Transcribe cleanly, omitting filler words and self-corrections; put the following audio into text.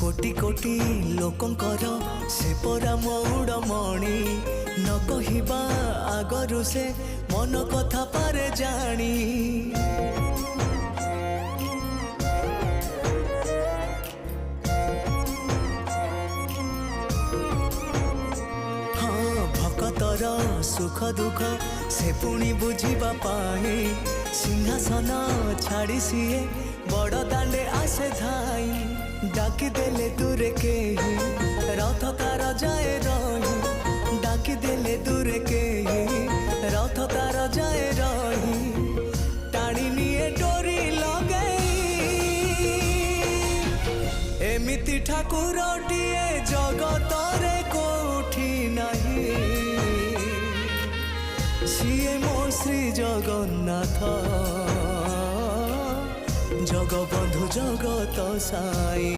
कोटि कोटि लोकंकर से परा मौड़मणि न कहिबा आगरु से मन कथा पारे जानी। हाँ भक्तर सुख दुख से पुणी बुझिबा पाई सिंहासन छाड़ी सीए बड़ दांडे आसे धाई। डाकी देले दूरे केही रथ तार जाए रही। डाकी देले दूरे केही रथ तार जाए रही। टाणी निए डोरी लगई एमिति ठाकुरटिए जगतरे कोठी नहीं। सिए मो श्री जगन्नाथ जगबंधु जगत साई।